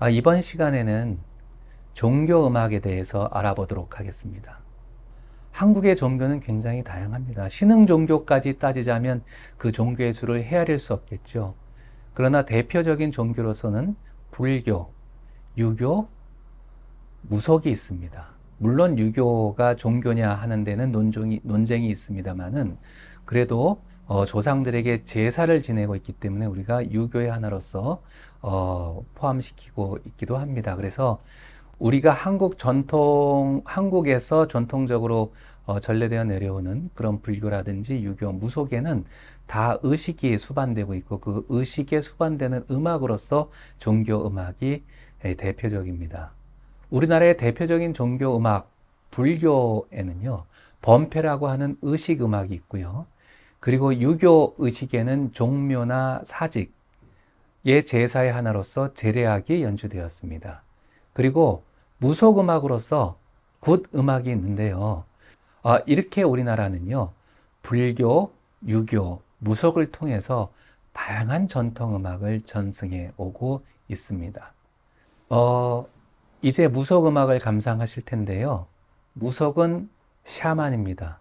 이번 시간에는 종교 음악에 대해서 알아보도록 하겠습니다. 한국의 종교는 굉장히 다양합니다. 신흥 종교까지 따지자면 그 종교의 수를 헤아릴 수 없겠죠. 그러나 대표적인 종교로서는 불교, 유교, 무속이 있습니다. 물론 유교가 종교냐 하는 데는 논쟁이 있습니다만은 그래도 조상들에게 제사를 지내고 있기 때문에 우리가 유교의 하나로서 포함시키고 있기도 합니다. 그래서 우리가 한국에서 전통적으로 전래되어 내려오는 그런 불교라든지 유교, 무속에는 다 의식이 수반되고 있고 그 의식에 수반되는 음악으로서 종교 음악이 대표적입니다. 우리나라의 대표적인 종교 음악, 불교에는요, 범패라고 하는 의식 음악이 있고요. 그리고 유교 의식에는 종묘나 사직의 제사의 하나로서 제례악이 연주되었습니다. 그리고 무속 음악으로서 굿 음악이 있는데요. 이렇게 우리나라는요, 불교, 유교, 무속을 통해서 다양한 전통 음악을 전승해 오고 있습니다. 이제 무속 음악을 감상하실 텐데요. 무속은 샤만입니다.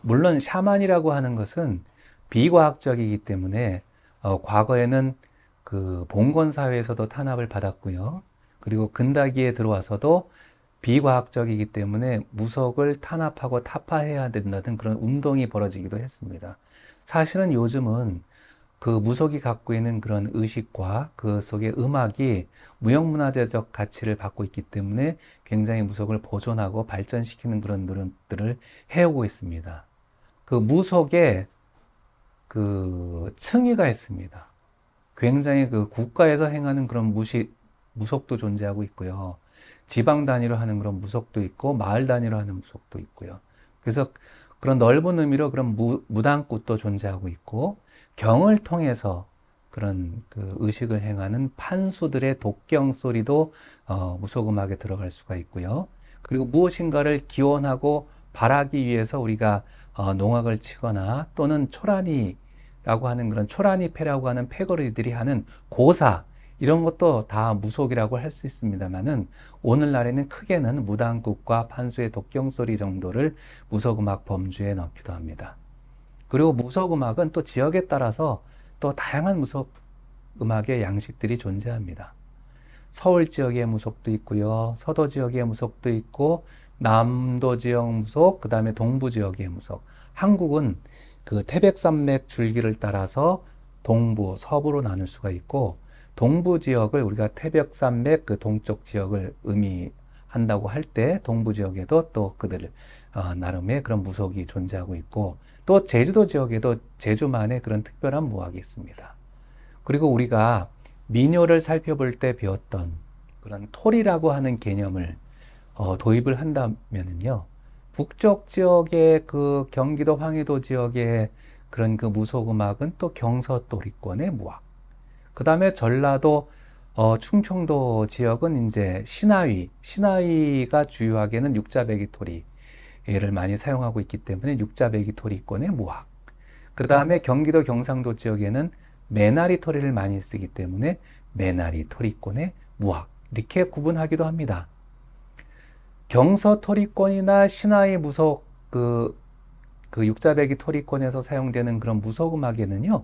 물론 샤만이라고 하는 것은 비과학적이기 때문에 과거에는 그 봉건 사회에서도 탄압을 받았고요. 그리고 근다기에 들어와서도 비과학적이기 때문에 무속을 탄압하고 타파해야 된다는 그런 운동이 벌어지기도 했습니다. 사실은 요즘은 그 무속이 갖고 있는 그런 의식과 그 속의 음악이 무형문화재적 가치를 받고 있기 때문에 굉장히 무속을 보존하고 발전시키는 그런 노력들을 해오고 있습니다. 그 무속에 그 층위가 있습니다. 굉장히 그 국가에서 행하는 그런 무속도 존재하고 있고요. 지방 단위로 하는 그런 무속도 있고 마을 단위로 하는 무속도 있고요. 그래서 그런 넓은 의미로 그런 무당굿도 존재하고 있고 경을 통해서 그런 그 의식을 행하는 판수들의 독경 소리도 무속음악에 들어갈 수가 있고요. 그리고 무엇인가를 기원하고 바라기 위해서 우리가 농악을 치거나 또는 초라니라고 하는 그런 초라니패라고 하는 패거리들이 하는 고사 이런 것도 다 무속이라고 할 수 있습니다만은 오늘날에는 크게는 무당국과 판수의 독경 소리 정도를 무속음악 범주에 넣기도 합니다. 그리고 무속음악은 또 지역에 따라서 또 다양한 무속음악의 양식들이 존재합니다. 서울 지역의 무속도 있고요. 서도 지역의 무속도 있고 남도 지역 무속, 그 다음에 동부 지역의 무속. 한국은 그 태백산맥 줄기를 따라서 동부, 서부로 나눌 수가 있고 동부 지역을 우리가 태백산맥 그 동쪽 지역을 의미한다고 할 때 동부 지역에도 또 그들 나름의 그런 무속이 존재하고 있고 또 제주도 지역에도 제주만의 그런 특별한 무학이 있습니다. 그리고 우리가 민요를 살펴볼 때 배웠던 그런 토리라고 하는 개념을 도입을 한다면은요, 북쪽 지역의 그 경기도 황해도 지역의 그런 그 무속음악은 또 경서도리권의 무학. 그 다음에 전라도 충청도 지역은 이제 시나위가 주요하게는 육자배기 토리를 많이 사용하고 있기 때문에 육자배기 토리권의 무학. 그 다음에 경기도 경상도 지역에는 매나리 토리를 많이 쓰기 때문에 매나리 토리권의 무학. 이렇게 구분하기도 합니다. 경서 토리권이나 시나이 무속 그 육자배기 토리권에서 사용되는 그런 무속음악에는요,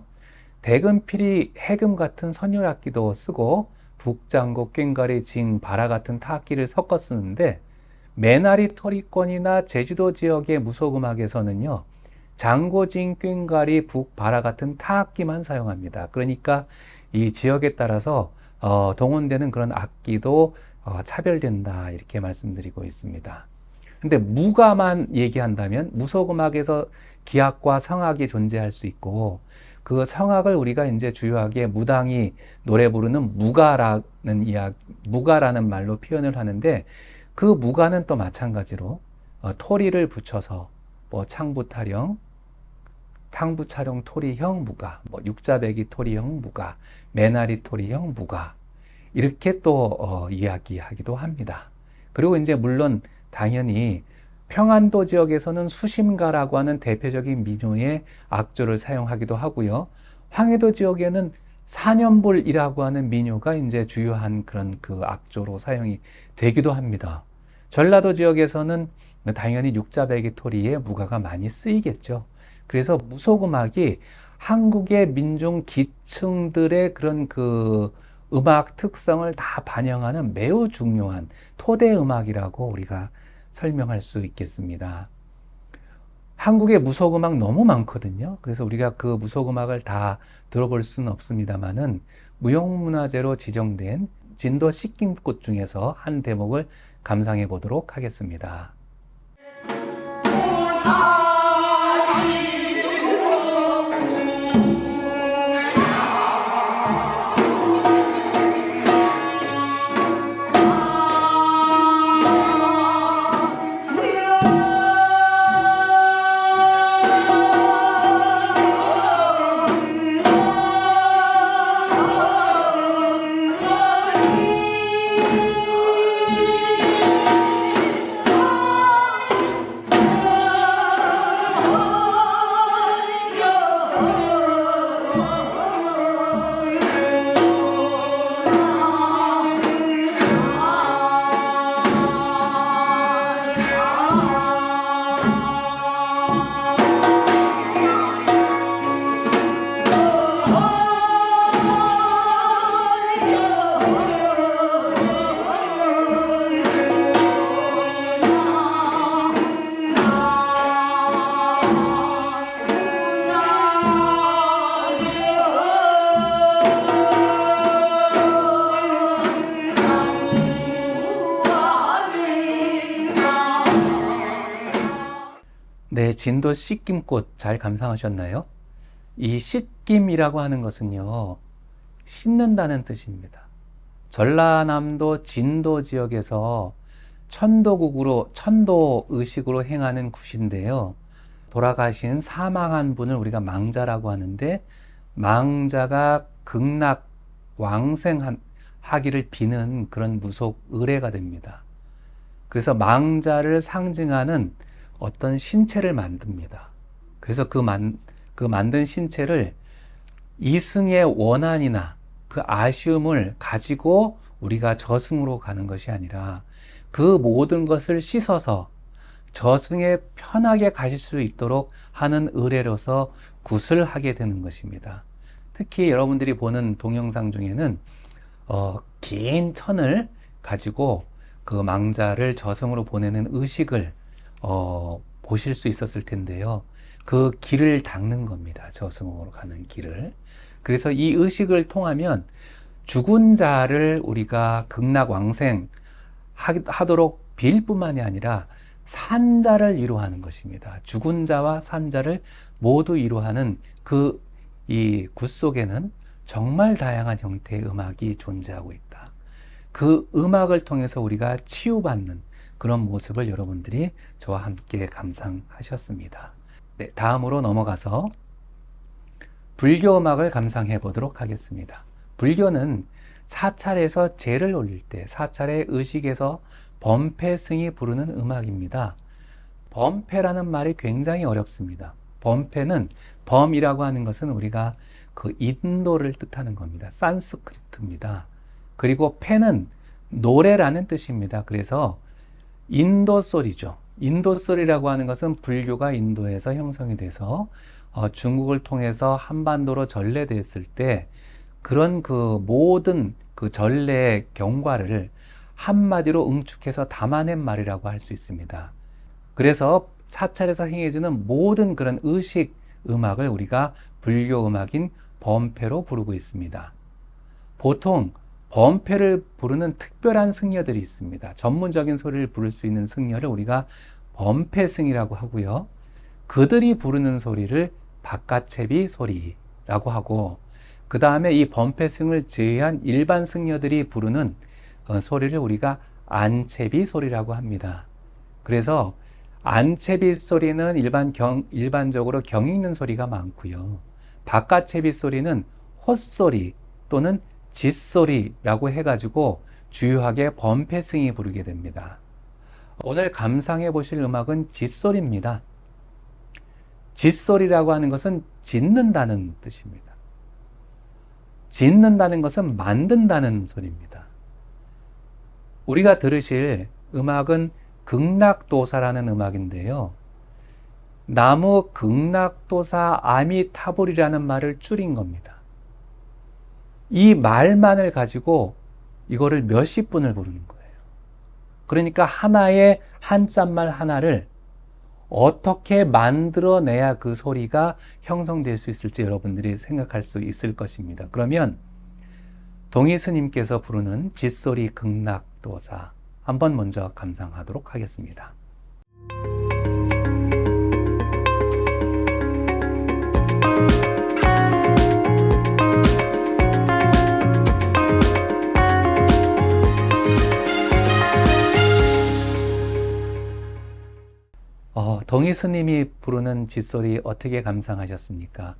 대금피리, 해금 같은 선율악기도 쓰고 북장구, 꽹과리, 징, 바라 같은 타악기를 섞어 쓰는데 매나리 토리권이나 제주도 지역의 무속음악에서는요, 장고, 징, 꽹과리, 북, 바라 같은 타악기만 사용합니다. 그러니까 이 지역에 따라서 동원되는 그런 악기도 차별된다 이렇게 말씀드리고 있습니다. 근데 무가만 얘기한다면 무속음악에서 기악과 성악이 존재할 수 있고 그 성악을 우리가 이제 주요하게 무당이 노래 부르는 무가라는 말로 표현을 하는데 그 무가는 또 마찬가지로 토리를 붙여서 뭐 창부타령, 탕부차령 토리형 무가, 뭐 육자배기 토리형 무가, 매나리 토리형 무가 이렇게 또 이야기하기도 합니다. 그리고 이제 물론 당연히 평안도 지역에서는 수심가라고 하는 대표적인 민요의 악조를 사용하기도 하고요. 황해도 지역에는 사년불이라고 하는 민요가 이제 주요한 그런 그 악조로 사용이 되기도 합니다. 전라도 지역에서는 당연히 육자배기 토리에 무가가 많이 쓰이겠죠. 그래서 무속음악이 한국의 민중 기층들의 그런 그 음악 특성을 다 반영하는 매우 중요한 토대 음악이라고 우리가 설명할 수 있겠습니다. 한국의 무속음악 너무 많거든요. 그래서 우리가 그 무속음악을 다 들어볼 수는 없습니다만은 무형문화재로 지정된 진도 씻김꽃 중에서 한 대목을 감상해 보도록 하겠습니다. 네, 진도 씻김꽃 잘 감상하셨나요? 이 씻김이라고 하는 것은요, 씻는다는 뜻입니다. 전라남도 진도 지역에서 천도국으로, 천도 의식으로 행하는 굿인데요. 돌아가신 사망한 분을 우리가 망자라고 하는데, 망자가 극락 왕생하기를 비는 그런 무속 의례가 됩니다. 그래서 망자를 상징하는 어떤 신체를 만듭니다. 그래서 그 만든 신체를 이승의 원한이나 그 아쉬움을 가지고 우리가 저승으로 가는 것이 아니라 그 모든 것을 씻어서 저승에 편하게 가실 수 있도록 하는 의례로서 굿을 하게 되는 것입니다. 특히 여러분들이 보는 동영상 중에는 긴 천을 가지고 그 망자를 저승으로 보내는 의식을 보실 수 있었을 텐데요. 그 길을 닦는 겁니다. 저승으로 가는 길을. 그래서 이 의식을 통하면 죽은 자를 우리가 극락왕생 하도록 빌 뿐만이 아니라 산자를 위로하는 것입니다. 죽은 자와 산자를 모두 위로하는 이 굿 속에는 정말 다양한 형태의 음악이 존재하고 있다. 그 음악을 통해서 우리가 치유받는 그런 모습을 여러분들이 저와 함께 감상하셨습니다. 네, 다음으로 넘어가서 불교 음악을 감상해 보도록 하겠습니다. 불교는 사찰에서 제를 올릴 때 사찰의 의식에서 범패승이 부르는 음악입니다. 범패라는 말이 굉장히 어렵습니다. 범패는 범이라고 하는 것은 우리가 그 인도를 뜻하는 겁니다. 산스크리트입니다. 그리고 패는 노래라는 뜻입니다. 그래서 인도 소리죠. 인도 소리라고 하는 것은 불교가 인도에서 형성이 돼서 중국을 통해서 한반도로 전래됐을 때 그런 그 모든 그 전래의 경과를 한마디로 응축해서 담아낸 말이라고 할 수 있습니다. 그래서 사찰에서 행해지는 모든 그런 의식 음악을 우리가 불교 음악인 범패로 부르고 있습니다. 보통 범패를 부르는 특별한 승려들이 있습니다. 전문적인 소리를 부를 수 있는 승려를 우리가 범패승이라고 하고요. 그들이 부르는 소리를 바깥채비 소리라고 하고, 그 다음에 이 범패승을 제외한 일반 승려들이 부르는 소리를 우리가 안채비 소리라고 합니다. 그래서 안채비 소리는 일반적으로 경 읽는 소리가 많고요. 바깥채비 소리는 헛소리 또는 짖소리라고 해가지고 주요하게 범패승이 부르게 됩니다. 오늘 감상해 보실 음악은 짖소리입니다. 짖소리라고 하는 것은 짖는다는 뜻입니다. 짓는다는 것은 만든다는 소리입니다. 우리가 들으실 음악은 극락도사라는 음악인데요. 나무 극락도사 아미타불이라는 말을 줄인 겁니다. 이 말만을 가지고 이거를 몇십 분을 부르는 거예요. 그러니까 하나의 한자말 하나를 어떻게 만들어내야 그 소리가 형성될 수 있을지 여러분들이 생각할 수 있을 것입니다. 그러면 동희 스님께서 부르는 짖소리 극락도사 한번 먼저 감상하도록 하겠습니다. 동희 스님이 부르는 짖소리 어떻게 감상하셨습니까?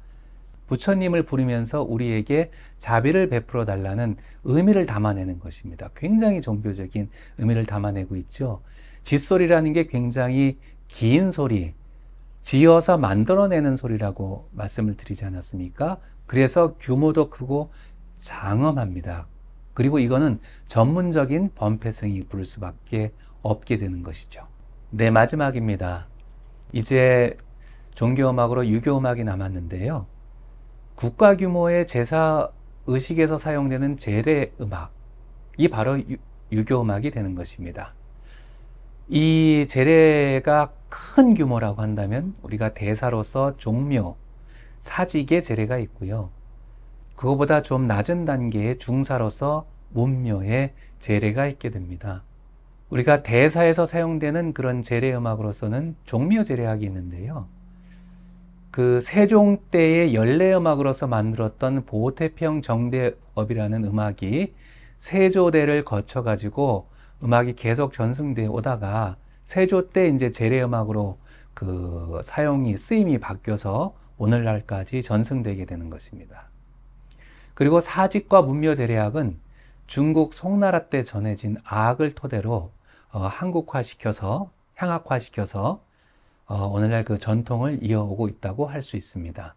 부처님을 부르면서 우리에게 자비를 베풀어 달라는 의미를 담아내는 것입니다. 굉장히 종교적인 의미를 담아내고 있죠. 짖소리라는 게 굉장히 긴 소리, 지어서 만들어내는 소리라고 말씀을 드리지 않았습니까? 그래서 규모도 크고 장엄합니다. 그리고 이거는 전문적인 범패승이 부를 수밖에 없게 되는 것이죠. 네, 마지막입니다. 이제 종교음악으로 유교음악이 남았는데요. 국가 규모의 제사 의식에서 사용되는 제례음악이 바로 유교음악이 되는 것입니다. 이 제례가 큰 규모라고 한다면 우리가 대사로서 종묘, 사직의 제례가 있고요. 그거보다 좀 낮은 단계의 중사로서 문묘의 제례가 있게 됩니다. 우리가 대사에서 사용되는 그런 제례음악으로서는 종묘 제례악이 있는데요. 그 세종 때의 연례음악으로서 만들었던 보태평 정대업이라는 음악이 세조대를 거쳐가지고 음악이 계속 전승되어 오다가 세조 때 이제 제례음악으로 그 쓰임이 바뀌어서 오늘날까지 전승되게 되는 것입니다. 그리고 사직과 문묘 제례악은 중국 송나라 때 전해진 악을 토대로 한국화시켜서 향악화시켜서 오늘날 그 전통을 이어오고 있다고 할 수 있습니다.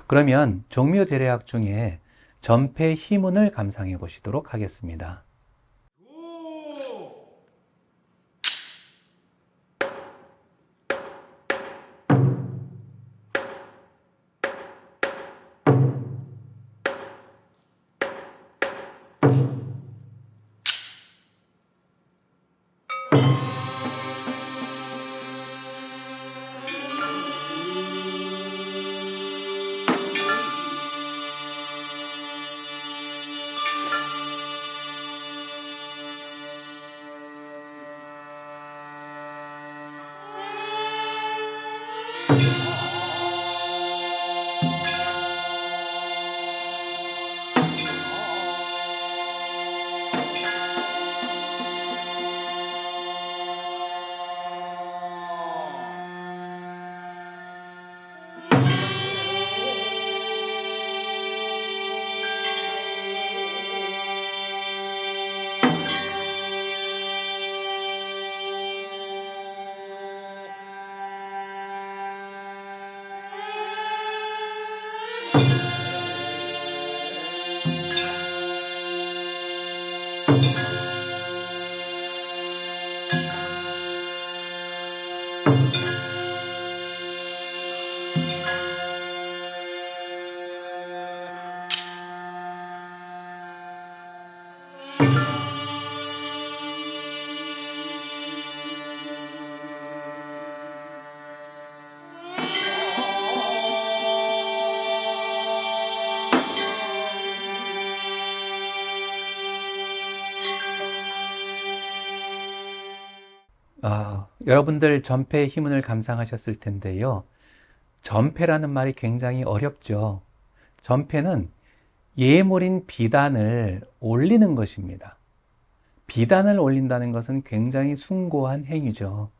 그러면 종묘 제례악 중에 전폐 희문을 감상해 보시도록 하겠습니다. 여러분들 전폐의 희문을 감상하셨을 텐데요. 전폐라는 말이 굉장히 어렵죠. 전폐는 예물인 비단을 올리는 것입니다. 비단을 올린다는 것은 굉장히 숭고한 행위죠.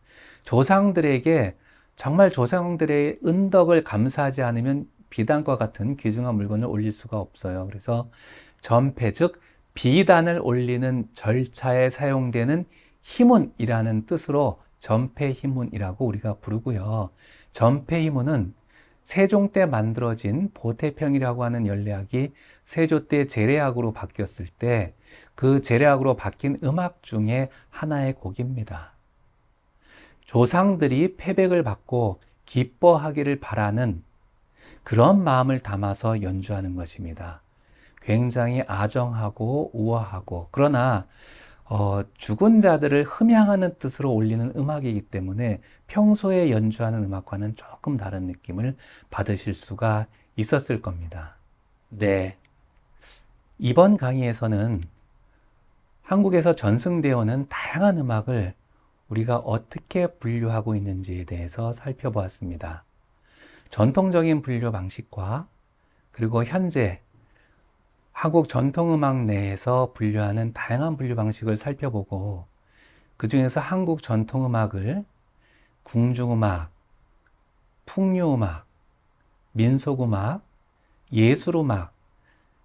조상들에게 정말 조상들의 은덕을 감사하지 않으면 비단과 같은 귀중한 물건을 올릴 수가 없어요. 그래서 전폐, 즉 비단을 올리는 절차에 사용되는 희문이라는 뜻으로 전폐희문이라고 우리가 부르고요. 전폐희문은 세종 때 만들어진 보태평이라고 하는 연례악이 세조 때 제례악으로 바뀌었을 때 그 제례악으로 바뀐 음악 중에 하나의 곡입니다. 조상들이 패백을 받고 기뻐하기를 바라는 그런 마음을 담아서 연주하는 것입니다. 굉장히 아정하고 우아하고 그러나 죽은 자들을 흠양하는 뜻으로 올리는 음악이기 때문에 평소에 연주하는 음악과는 조금 다른 느낌을 받으실 수가 있었을 겁니다. 네. 이번 강의에서는 한국에서 전승되어 오는 다양한 음악을 우리가 어떻게 분류하고 있는지에 대해서 살펴보았습니다. 전통적인 분류 방식과 그리고 현재 한국 전통음악 내에서 분류하는 다양한 분류 방식을 살펴보고 그 중에서 한국 전통음악을 궁중음악, 풍류음악, 민속음악, 예술음악,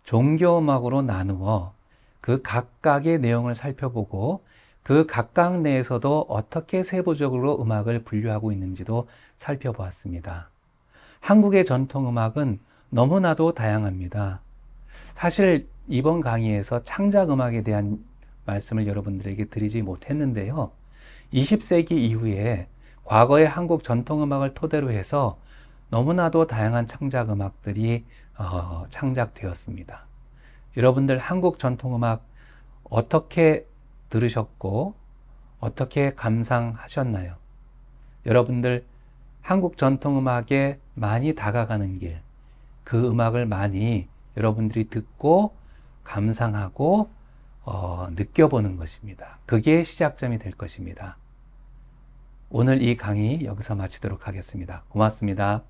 종교음악으로 나누어 그 각각의 내용을 살펴보고 그 각각 내에서도 어떻게 세부적으로 음악을 분류하고 있는지도 살펴보았습니다. 한국의 전통음악은 너무나도 다양합니다. 사실 이번 강의에서 창작음악에 대한 말씀을 여러분들에게 드리지 못했는데요. 20세기 이후에 과거의 한국 전통음악을 토대로 해서 너무나도 다양한 창작음악들이 창작되었습니다. 여러분들 한국 전통음악 어떻게 들으셨고 어떻게 감상하셨나요? 여러분들 한국 전통음악에 많이 다가가는 길, 그 음악을 많이 여러분들이 듣고 감상하고 느껴보는 것입니다. 그게 시작점이 될 것입니다. 오늘 이 강의 여기서 마치도록 하겠습니다. 고맙습니다.